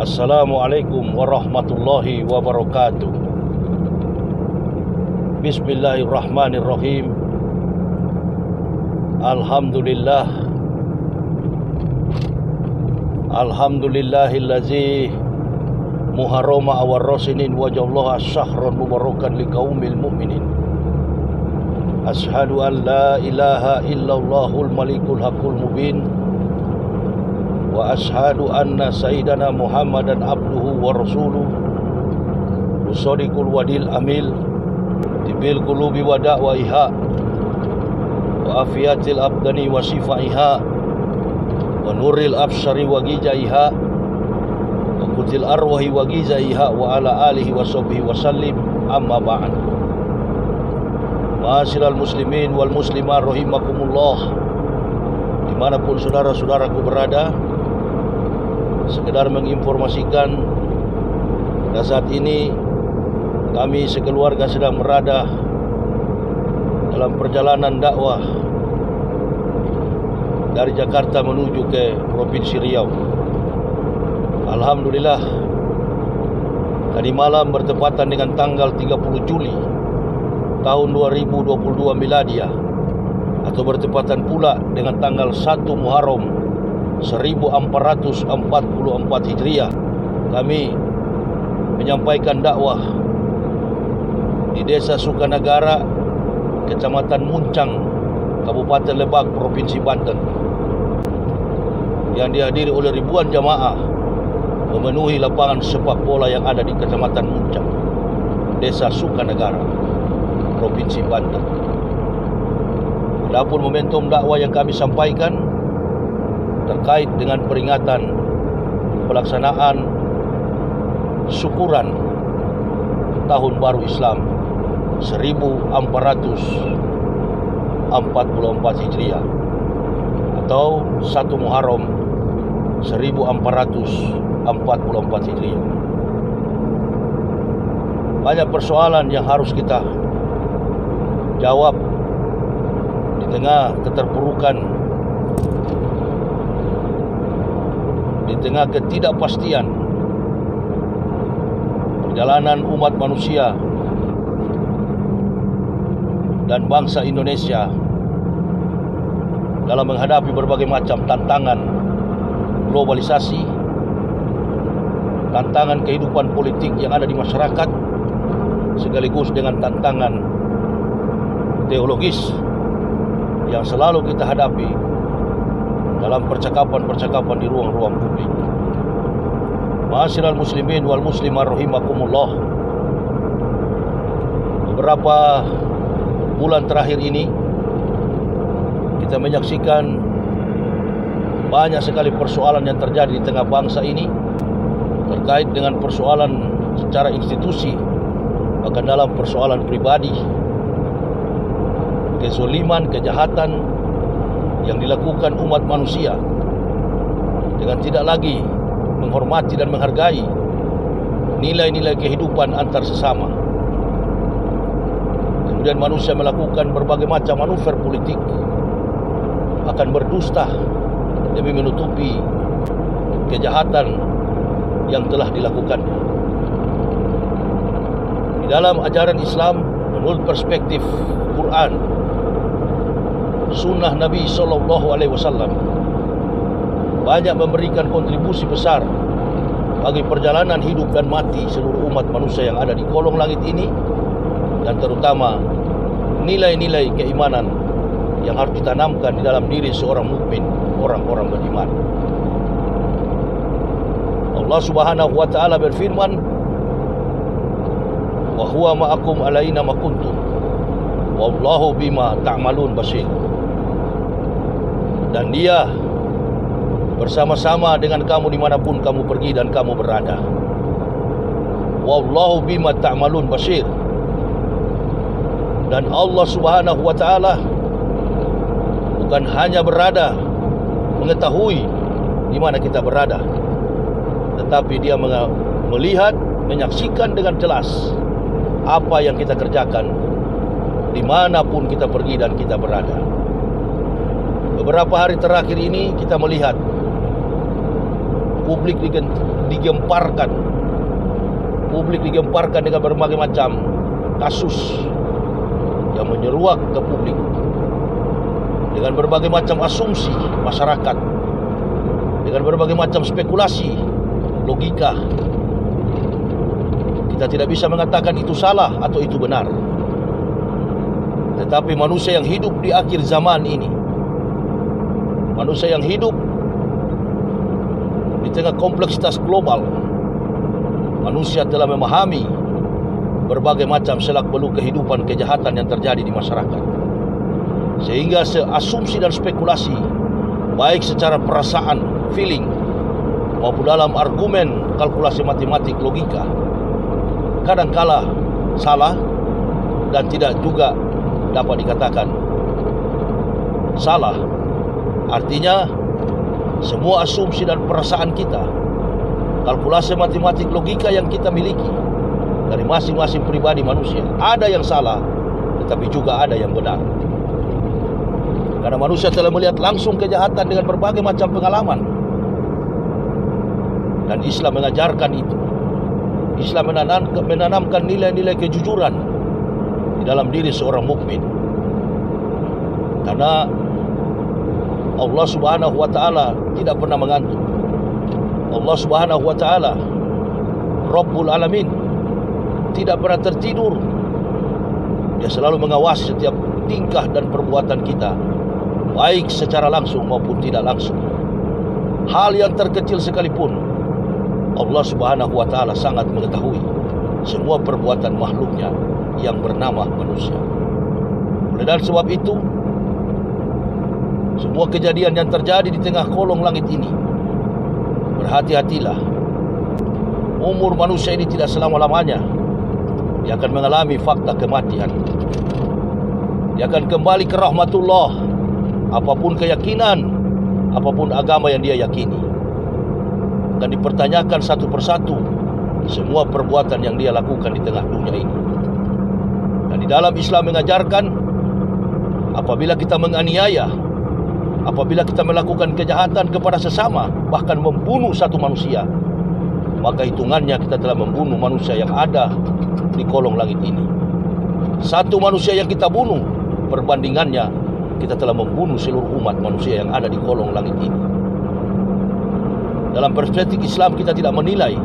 Assalamualaikum warahmatullahi wabarakatuh. Bismillahirrahmanirrahim. Alhamdulillahillazi muharrama awar rosinin wajallahu asyahran mubarakan liqaumil mu'minin. Ashhadu an la ilaha illallahul malikul haqqul mubin wa ashhadu anna sayyidana Muhammadan abduhu wa rasuluh usadiqul wadil amil tibil qulubi wa da'waiha wa afiyatil abdani wa sifaiha wa nuril absari wa gijaiha wa kutil arwahi wa gizaiha wa ala alihi wa sahbihi wa sallim. Amma ba'd. Ma'asyiral muslimin wal muslimat rahimakumullah, dimanapun saudara-saudaraku berada, sekedar menginformasikan pada saat ini kami sekeluarga sedang berada dalam perjalanan dakwah dari Jakarta menuju ke Provinsi Riau. Alhamdulillah, tadi malam bertepatan dengan tanggal 30 Juli tahun 2022 Miladiah, atau bertepatan pula dengan tanggal 1 Muharram 1444 Hijriah, kami menyampaikan dakwah di Desa Sukanagara, Kecamatan Muncang, Kabupaten Lebak, Provinsi Banten, yang dihadiri oleh ribuan jamaah memenuhi lapangan sepak bola yang ada di Kecamatan Muncang, Desa Sukanagara, Provinsi Banten. Adapun momentum dakwah yang kami sampaikan terkait dengan peringatan pelaksanaan syukuran Tahun Baru Islam 1444 Hijriah atau 1 Muharram 1444 Hijriah. Banyak persoalan yang harus kita jawab di tengah keterpurukan, di tengah ketidakpastian perjalanan umat manusia dan bangsa Indonesia dalam menghadapi berbagai macam tantangan globalisasi, tantangan kehidupan politik yang ada di masyarakat, sekaligus dengan tantangan teologis yang selalu kita hadapi dalam percakapan-percakapan di ruang-ruang publik. Ma'asyiral muslimin wal muslimat rahimakumullah, beberapa bulan terakhir ini kita menyaksikan banyak sekali persoalan yang terjadi di tengah bangsa ini, terkait dengan persoalan secara institusi, bahkan dalam persoalan pribadi, kezoliman, kejahatan yang dilakukan umat manusia dengan tidak lagi menghormati dan menghargai nilai-nilai kehidupan antar sesama. Kemudian manusia melakukan berbagai macam manuver politik, akan berdusta demi menutupi kejahatan yang telah dilakukannya. Di dalam ajaran Islam, menurut perspektif Quran, sunnah Nabi SAW, banyak memberikan kontribusi besar bagi perjalanan hidup dan mati seluruh umat manusia yang ada di kolong langit ini, dan terutama nilai-nilai keimanan yang harus ditanamkan di dalam diri seorang mukmin, orang-orang beriman. Allah Subhanahu wa taala berfirman, wa huwa ma'akum alaina ma kuntum wallahu bima ta'malun basir. Dan Dia bersama-sama dengan kamu dimanapun kamu pergi dan kamu berada. Wallahu bima ta'malun basir. Dan Allah Subhanahu wa taala bukan hanya berada, mengetahui di mana kita berada, tetapi Dia melihat, menyaksikan dengan jelas apa yang kita kerjakan dimanapun kita pergi dan kita berada. Beberapa hari terakhir ini kita melihat publik digemparkan. Publik digemparkan dengan berbagai macam kasus yang menyeruak ke publik, dengan berbagai macam asumsi masyarakat, dengan berbagai macam spekulasi, logika. Kita tidak bisa mengatakan itu salah atau itu benar. Tetapi manusia yang hidup di akhir zaman ini, manusia yang hidup di tengah kompleksitas global, manusia telah memahami berbagai macam selak-beluk kehidupan kejahatan yang terjadi di masyarakat. Sehingga asumsi dan spekulasi, baik secara perasaan, feeling, maupun dalam argumen, kalkulasi matematik, logika, kadangkala salah dan tidak juga dapat dikatakan salah. Artinya, semua asumsi dan perasaan kita, kalkulasi matematik, logika yang kita miliki dari masing-masing pribadi manusia, ada yang salah, tetapi juga ada yang benar. Karena manusia telah melihat langsung kejahatan dengan berbagai macam pengalaman. Dan Islam mengajarkan itu. Islam menanamkan nilai-nilai kejujuran di dalam diri seorang mukmin. Karena Allah Subhanahu wa taala tidak pernah mengantuk. Allah Subhanahu wa taala Rabbul Alamin tidak pernah tertidur. Dia selalu mengawasi setiap tingkah dan perbuatan kita, baik secara langsung maupun tidak langsung. Hal yang terkecil sekalipun, Allah Subhanahu wa taala sangat mengetahui semua perbuatan makhluknya yang bernama manusia. Oleh dan sebab itu, semua kejadian yang terjadi di tengah kolong langit ini, berhati-hatilah. Umur manusia ini tidak selama-lamanya. Dia akan mengalami fakta kematian. Dia akan kembali ke rahmatullah. Apapun keyakinan, apapun agama yang dia yakini, akan dipertanyakan satu persatu semua perbuatan yang dia lakukan di tengah dunia ini. Dan di dalam Islam mengajarkan, apabila kita menganiaya, apabila kita melakukan kejahatan kepada sesama, bahkan membunuh satu manusia, maka hitungannya kita telah membunuh manusia yang ada di kolong langit ini. Satu manusia yang kita bunuh, perbandingannya kita telah membunuh seluruh umat manusia yang ada di kolong langit ini. Dalam perspektif Islam kita tidak menilai.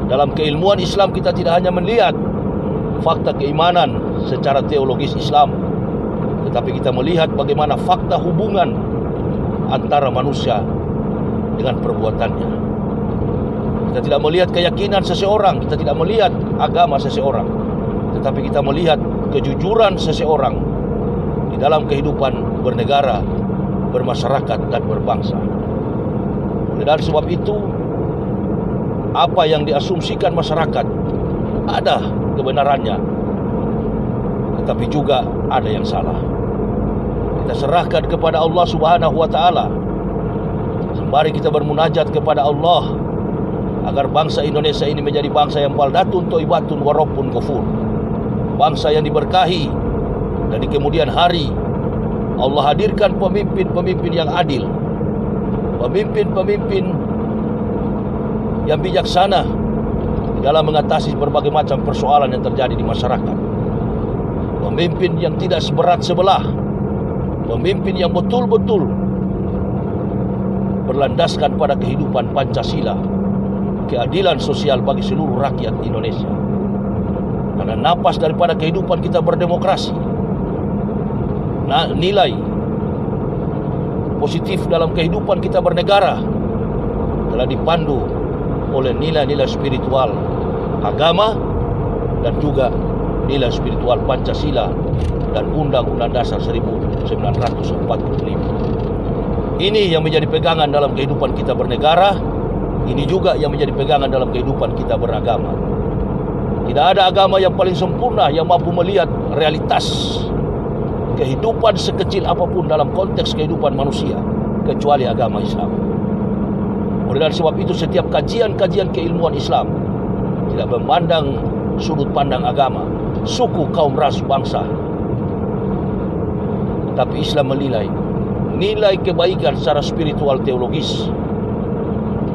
Dalam keilmuan Islam kita tidak hanya melihat fakta keimanan secara teologis Islam, tetapi kita melihat bagaimana fakta hubungan antara manusia dengan perbuatannya. Kita tidak melihat keyakinan seseorang, kita tidak melihat agama seseorang, tetapi kita melihat kejujuran seseorang di dalam kehidupan bernegara, bermasyarakat, dan berbangsa. Dan sebab itu, apa yang diasumsikan masyarakat ada kebenarannya, tetapi juga ada yang salah. Kita serahkan kepada Allah Subhanahu wa taala. Sembari kita bermunajat kepada Allah agar bangsa Indonesia ini menjadi bangsa yang baldatun thayyibatun wa rabbun ghafur. Bangsa yang diberkahi, dan di kemudian hari Allah hadirkan pemimpin-pemimpin yang adil, pemimpin-pemimpin yang bijaksana di dalam mengatasi berbagai macam persoalan yang terjadi di masyarakat. Pemimpin yang tidak seberat sebelah, pemimpin yang betul-betul berlandaskan pada kehidupan Pancasila, keadilan sosial bagi seluruh rakyat Indonesia. Karena napas daripada kehidupan kita berdemokrasi, nilai positif dalam kehidupan kita bernegara telah dipandu oleh nilai-nilai spiritual agama dan juga nilai spiritual Pancasila dan Undang-Undang Dasar 1945. Ini yang menjadi pegangan dalam kehidupan kita bernegara. Ini juga yang menjadi pegangan dalam kehidupan kita beragama. Tidak ada agama yang paling sempurna yang mampu melihat realitas kehidupan sekecil apapun dalam konteks kehidupan manusia kecuali agama Islam. Oleh sebab itu, setiap kajian-kajian keilmuan Islam tidak memandang sudut pandang agama, suku, kaum, ras, bangsa, tapi Islam menilai nilai kebaikan secara spiritual teologis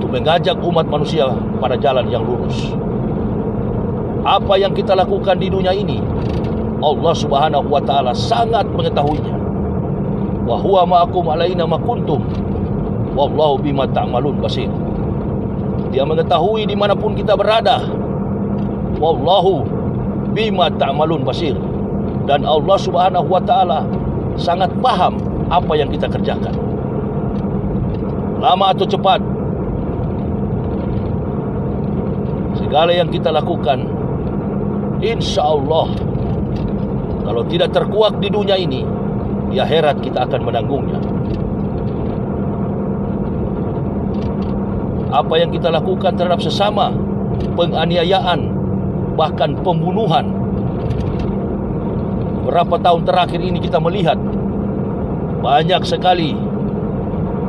untuk mengajak umat manusia pada jalan yang lurus. Apa yang kita lakukan di dunia ini, Allah Subhanahu wa taala sangat mengetahuinya. Wa huwa ma'akum alaina ma kuntum wallahu bima ta'malun basir. Dia mengetahui dimanapun kita berada. Wallahu bima ta'malun basir. Dan Allah Subhanahu wa taala sangat paham apa yang kita kerjakan. Lama atau cepat, segala yang kita lakukan, insya Allah, kalau tidak terkuak di dunia ini, di akhirat kita akan menanggungnya. Apa yang kita lakukan terhadap sesama, penganiayaan, bahkan pembunuhan. Berapa tahun terakhir ini kita melihat banyak sekali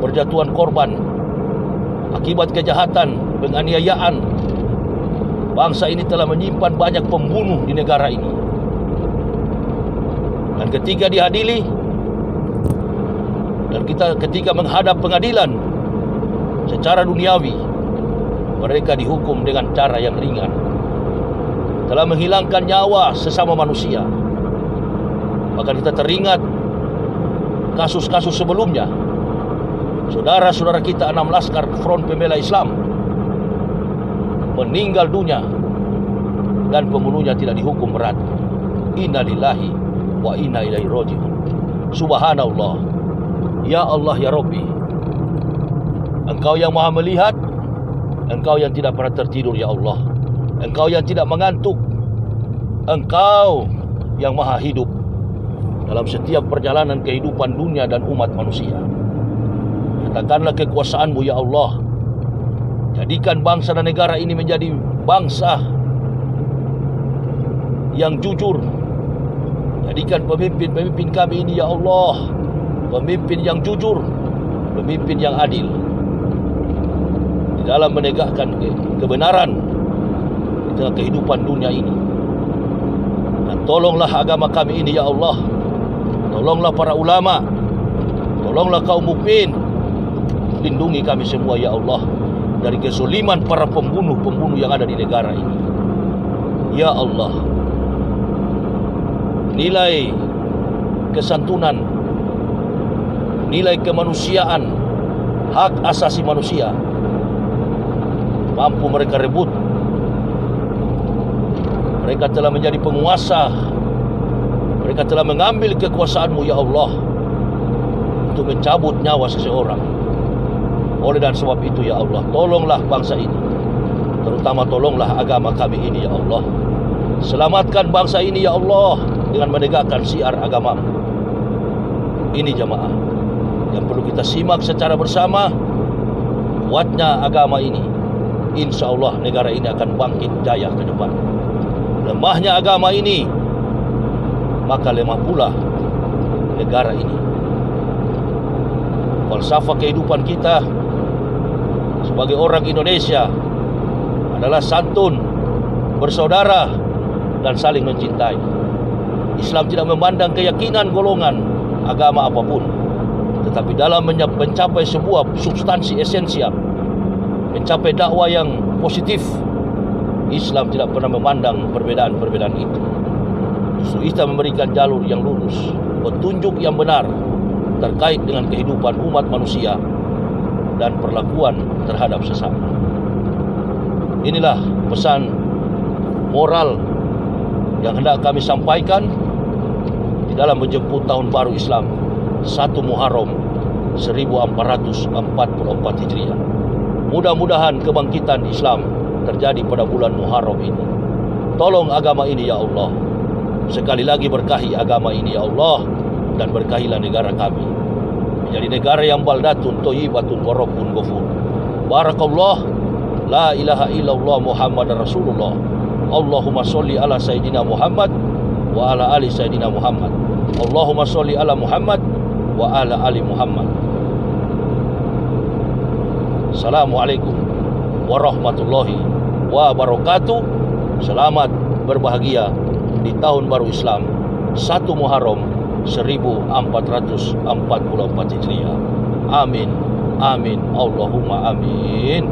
berjatuhan korban akibat kejahatan, penganiayaan. Bangsa ini telah menyimpan banyak pembunuh di negara ini. Dan ketika diadili, dan ketika menghadap pengadilan secara duniawi, mereka dihukum dengan cara yang ringan. Telah menghilangkan nyawa sesama manusia. Bahkan kita teringat kasus-kasus sebelumnya. Saudara-saudara kita 6 Laskar Front Pembela Islam meninggal dunia dan pembunuhnya tidak dihukum berat. Inna lillahi wa inna ilaihi raji'un. Subhanallah. Ya Allah ya Rabbi, Engkau yang maha melihat, Engkau yang tidak pernah tertidur ya Allah, Engkau yang tidak mengantuk, Engkau yang maha hidup dalam setiap perjalanan kehidupan dunia dan umat manusia. Katakanlah kekuasaan-Mu ya Allah. Jadikan bangsa dan negara ini menjadi bangsa yang jujur. Jadikan pemimpin-pemimpin kami ini ya Allah pemimpin yang jujur, pemimpin yang adil di dalam menegakkan kebenaran di tengah kehidupan dunia ini. Dan tolonglah agama kami ini ya Allah. Tolonglah para ulama, tolonglah kaum mukmin. Lindungi kami semua ya Allah dari kezaliman para pembunuh-pembunuh yang ada di negara ini. Ya Allah, nilai kesantunan, nilai kemanusiaan, hak asasi manusia mampu mereka rebut. Mereka telah menjadi penguasa. Mereka telah mengambil kekuasaan-Mu ya Allah untuk mencabut nyawa seseorang. Oleh dan sebab itu ya Allah, tolonglah bangsa ini, terutama tolonglah agama kami ini ya Allah. Selamatkan bangsa ini ya Allah dengan menegakkan syiar agama-Mu. Ini jamaah yang perlu kita simak secara bersama. Kuatnya agama ini, insya Allah negara ini akan bangkit jaya ke depan. Lemahnya agama ini, maka lemah pula negara ini. Falsafah kehidupan kita sebagai orang Indonesia adalah santun, bersaudara, dan saling mencintai. Islam tidak memandang keyakinan golongan agama apapun, tetapi dalam mencapai sebuah substansi esensial, mencapai dakwah yang positif, Islam tidak pernah memandang perbedaan-perbedaan itu. Justru Islam memberikan jalur yang lurus, petunjuk yang benar terkait dengan kehidupan umat manusia dan perlakuan terhadap sesama. Inilah pesan moral yang hendak kami sampaikan di dalam menjemput tahun baru Islam 1 Muharram 1444 Hijriah. Mudah-mudahan kebangkitan Islam terjadi pada bulan Muharram ini. Tolong agama ini ya Allah. Sekali lagi berkahi agama ini ya Allah, dan berkahilah negara kami menjadi negara yang baldatun thayyibatun wa rabbun ghafur. Barakallah, la ilaha illallah Muhammadar Rasulullah. Allahumma sholli ala sayyidina Muhammad wa ala ali sayyidina Muhammad. Allahumma sholli ala Muhammad wa ala ali Muhammad. Assalamualaikum warahmatullahi wabarakatuh. Selamat berbahagia di tahun baru Islam 1 Muharram 1444 Hijriah. Amin Amin. Allahumma amin.